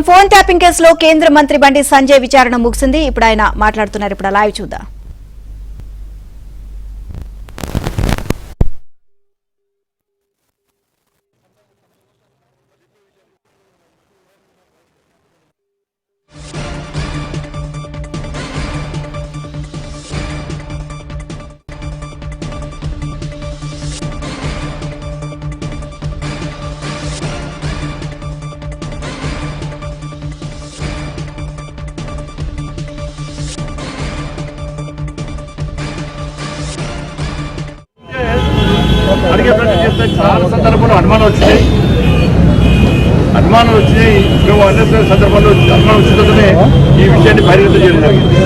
Phone tapping కేసులో కేంద్ర మంత్రి బండి సంజయ్ విచారణ ముగిసింది. ఇప్పుడు ఆయన మాట్లాడుతున్నారు. ఇప్పుడు లైవ్ చూద్దాం. అడిగే ప్రయత్నం చేస్తే చాలా సందర్భంలో అనుమానం వచ్చినాయి. మేము అన్ని సందర్భాల్లో అనుమానం వచ్చిందనే ఈ విషయాన్ని పరిగణించడం జరిగింది.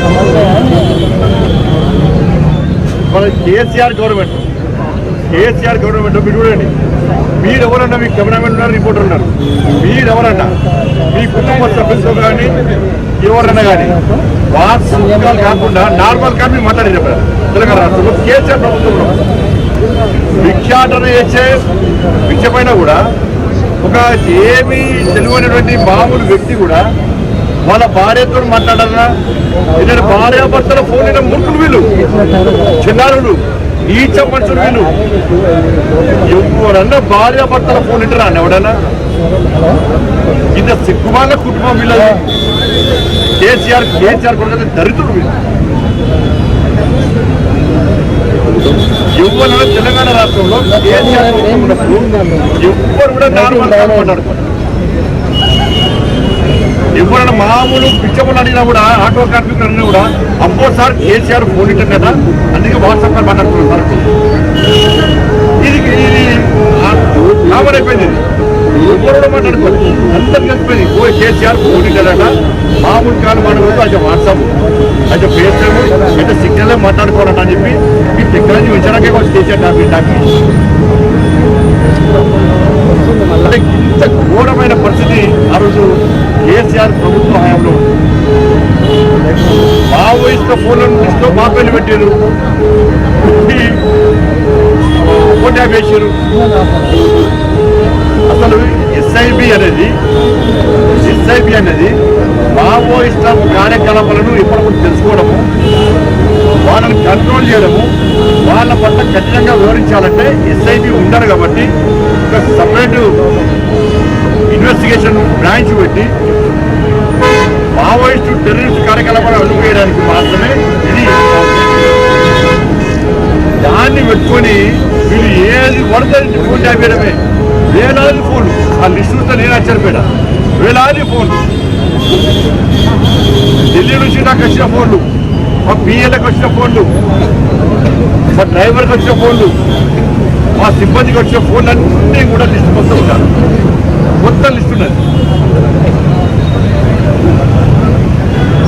మన కేసీఆర్ గవర్నమెంట్ మీరు చూడండి, మీరెవరన్నా మీ కెమెరామెన్ ఉన్నారు, రిపోర్టర్ ఉన్నారు, మీరెవరన్నా మీ కుటుంబ సభ్యులతో కానీ ఎవరన్నా కానీ వాట్సాప్ కాకుండా నార్మల్ కాల్ మీరు మాట్లాడారు తెలంగాణ రాష్ట్రంలో కేసీఆర్ ప్రభుత్వంలో భిక్షాటన చేసే భిక్షపైన కూడా ఒక ఏమీ తెలియనటువంటి మామూలు వ్యక్తి కూడా వాళ్ళ భార్యతో మాట్లాడాలన్నా ఇద్దరు భార్యాభర్తల ఫోన్ అయిన మూర్ఖులు వీళ్ళు, చిన్నారులు, నీచ మనుషులు వీళ్ళు. ఎవరన్నా భార్యాభర్తల ఫోన్ ఇంటరా అని ఎవడన్నా? ఇంత సిగ్గుమాల కుటుంబం వీళ్ళది. కేసీఆర్ కొడుకు దరిద్రుడు వీళ్ళు. ఎవరు తెలంగాణ రాష్ట్రంలో కేసీఆర్ ఉన్నప్పుడు ఎవ్వరు కూడా నార్మల్ మాట్లాడుకోండి. ఎవరైనా మామూలు పిచ్చబులు అడిగినా కూడా ఆటో కార్మికులు అడిగినా కూడా అబ్బో సార్ కేసీఆర్ ఫోన్ ఇట్టారు కదా అందుకే వాట్సాప్ కాల్ మాట్లాడుతున్నారు సార్. ఇది కామన్ అయిపోయింది. ఎవరు కూడా మాట్లాడుకోవాలి, అందరు కలిసిపోయింది. ఓ కేసీఆర్ ఫోన్ ఇట్టారట, మామూలు కాల్ మాట్లాడుకోవచ్చు, అయితే వాట్సాప్ అయితే ఫేస్బుక్ అయితే సిగ్నల్ మాట్లాడుకోవాలట అని చెప్పి ఈ టెక్నాలజీ ఉంచడానికే కొంచెం కేసీఆర్ టాపిక్. అంటే ఇంత ఘోరమైన పరిస్థితి ఆ రోజు కేసీఆర్ ప్రభుత్వ హయాంలో ఉంది. మావోయిస్టు ఫోన్లను తీసుకో మాపల్లి పెట్టారు, ఫోన్ ట్యాప్ వేసారు. అసలు ఎస్ఐబి అనేది మావోయిస్టు కార్యకలాపాలను ఎప్పటికప్పుడు తెలుసుకోవడము, వాళ్ళని కంట్రోల్ చేయడము, వాళ్ళ పట్ల ఖచ్చితంగా వివరించాలంటే ఎస్ఐబి ఉండాలి. కాబట్టి ఒక సపరేట్ ఇన్వెస్టిగేషన్ బ్రాంచ్ పెట్టి మావోయిస్టు టెర్రరిస్ట్ కార్యకలాపాలు అడుగు వేయడానికి మాత్రమే ఇది. దాన్ని పెట్టుకొని వీళ్ళు ఏది పడుతుంది ఫోన్ ట్యాప్ చేయడమే. వేలాది ఫోన్లు, ఆ లిస్టు చూస్తే నేను ఆశ్చర్యపోయినా. వేలాది ఫోన్లు, ఢిల్లీ నుంచి నాకు వచ్చిన ఫోన్లు, మా పిఎల్కి వచ్చిన ఫోన్లు, మా డ్రైవర్కి వచ్చిన ఫోన్లు, మా సిబ్బందికి వచ్చిన ఫోన్లు అన్నీ కూడా లిస్టు మొత్తం ఉంటారు. మొత్తం లిస్ట్ ఉన్నది.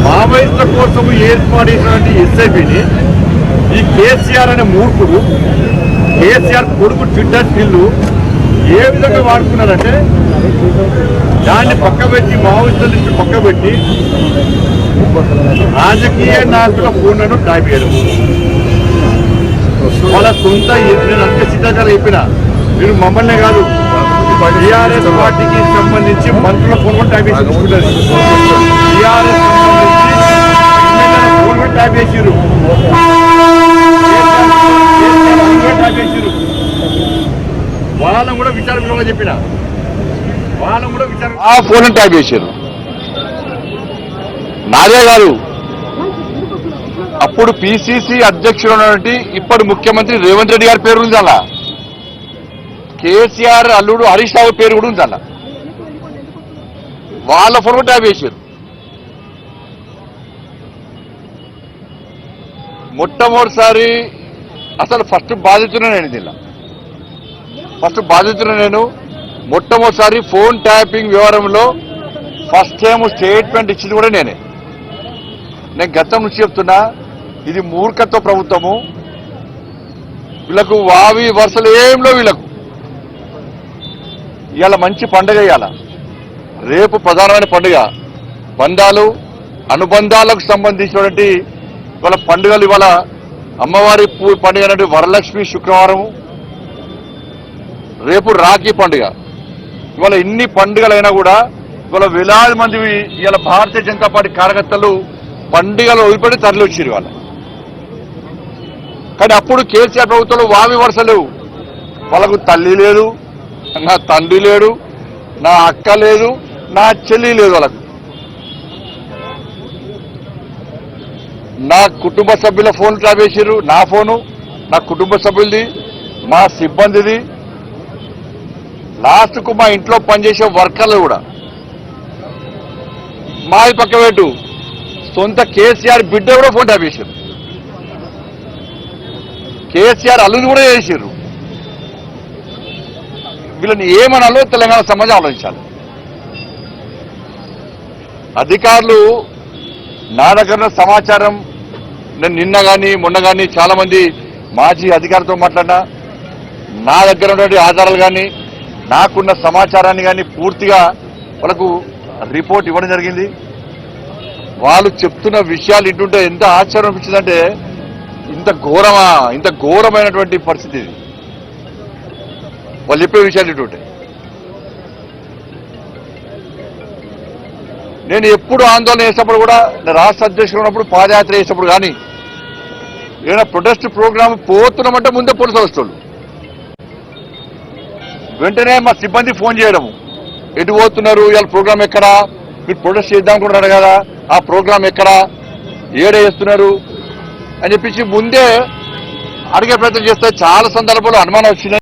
మావోయిస్టుల కోసం ఏర్పాటు చేసినటువంటి ఎస్ఐబిని ఈ కేసీఆర్ అనే మూర్ఖుడు, కేసీఆర్ కొడుకు ట్విట్టర్ స్కిల్లు ఏ విధంగా వాడుకున్నారంటే దాన్ని పక్కబెట్టి, మావోయిస్టుల నుంచి పక్కబెట్టి రాజకీయ నాయకుల ఫోన్లను ట్యాప్ చేయడం. వాళ్ళ సొంత నేను అంతే సిద్ధాంతాలు చెప్పిన, మీరు మమ్మల్నే కాదు టీఆర్ఎస్ పార్టీకి సంబంధించి మంత్రుల ఫోన్ కూడా ట్యాప్ చేసి తీసుకుంటారు. టీఆర్ఎస్ సంబంధించి ఫోన్ కూడా ట్యాప్ చేసారు. వాళ్ళని కూడా విచారణ చెప్పిన, వాళ్ళని కూడా విచారణ ఆ ఫోన్ ట్యాప్ చేశారు. నాదే గారు అప్పుడు పిసిసి అధ్యక్షుడు ఉన్నటువంటి ఇప్పటి ముఖ్యమంత్రి రేవంత్ రెడ్డి గారి పేరు ఉంది అలా, కేసీఆర్ అల్లుడు హరీష్ రావు పేరు కూడా ఉంది అలా. వాళ్ళ ఫోన్ ట్యాప్ చేశారు. మొట్టమొదటిసారి అసలు ఫస్ట్ బాధితున్నా నేను, దీనిలో ఫస్ట్ బాధితున్నా నేను. మొట్టమొదటిసారి ఫోన్ ట్యాపింగ్ వ్యవహారంలో ఫస్ట్ టైం స్టేట్మెంట్ ఇచ్చింది కూడా నేనే. నేను గతం నుంచి చెప్తున్నా, ఇది మూర్ఖత్వ ప్రభుత్వము. వీళ్ళకు వావి వరుసలు ఏంలో వీళ్ళకు. ఇవాళ మంచి పండుగ, ఇవాళ రేపు ప్రధానమైన పండుగ, బంధాలు అనుబంధాలకు సంబంధించినటువంటి వాళ్ళ పండుగలు. ఇవాళ అమ్మవారి పండుగ అనేది వరలక్ష్మి శుక్రవారము, రేపు రాఖీ పండుగ. ఇవాళ ఎన్ని పండుగలైనా కూడా ఇవాళ వేలాది మంది ఇవాళ భారతీయ జనతా పార్టీ కార్యకర్తలు పండుగలు వదిలిపెట్టి తరలి వచ్చారు ఇవాళ. కానీ అప్పుడు కేసీఆర్ ప్రభుత్వంలో వామి వరుస లేవు. వాళ్ళకు తల్లి లేదు, నా తండ్రి లేడు, నా అక్క లేదు, నా చెల్లి లేదు. వాళ్ళకు నా కుటుంబ సభ్యుల ఫోన్ ట్రాప్ చేసారు, నా ఫోను, నా కుటుంబ సభ్యులది, మా సిబ్బందిది, లాస్ట్కు మా ఇంట్లో పనిచేసే వర్కర్లు కూడా. మాది పక్క పెట్టు, సొంత కేసీఆర్ బిడ్డ కూడా ఫోన్ ట్యాప్ చేశారు, కేసీఆర్ అల్లుని కూడా చేశారు. వీళ్ళని ఏమనాలో తెలంగాణ సమాజం ఆలోచించాలి. అధికారులు నా దగ్గర సమాచారం, నేను నిన్న కానీ మొన్న కానీ చాలా మంది మాజీ అధికారులతో మాట్లాడినా, నా దగ్గర ఉన్నటువంటి ఆధారాలు కానీ నాకున్న సమాచారాన్ని కానీ పూర్తిగా వాళ్ళకు రిపోర్ట్ ఇవ్వడం జరిగింది. వాళ్ళు చెప్తున్న విషయాలు వింటుంటే ఎంత ఆశ్చర్యం అనిపించిందంటే, ఇంత ఘోరమైనటువంటి పరిస్థితి ఇది. వాళ్ళు చెప్పే విషయాలు వింటుంటే నేను ఎప్పుడు ఆందోళన చేసినప్పుడు కూడా, నేను రాష్ట్ర అధ్యక్షుడు ఉన్నప్పుడు పాదయాత్ర చేసినప్పుడు కానీ ఏదైనా ప్రొటెస్ట్ ప్రోగ్రామ్ పోతున్నామంటే ముందే పోలీసులు వస్తారు. వెంటనే మా సిబ్బంది ఫోన్ చేయడము, ఎటు పోతున్నారు, ఇవాళ ప్రోగ్రామ్ ఎక్కడా, మీరు ప్రొటెస్ట్ చేద్దాం అనుకుంటున్నారు కదా, ఆ ప్రోగ్రామ్ ఎక్కడా, ఏడే చేస్తున్నారు అని చెప్పించి ముందే అడిగే ప్రయత్నం చేస్తే చాలా సందర్భాల్లో అనుమానం వచ్చినాయి.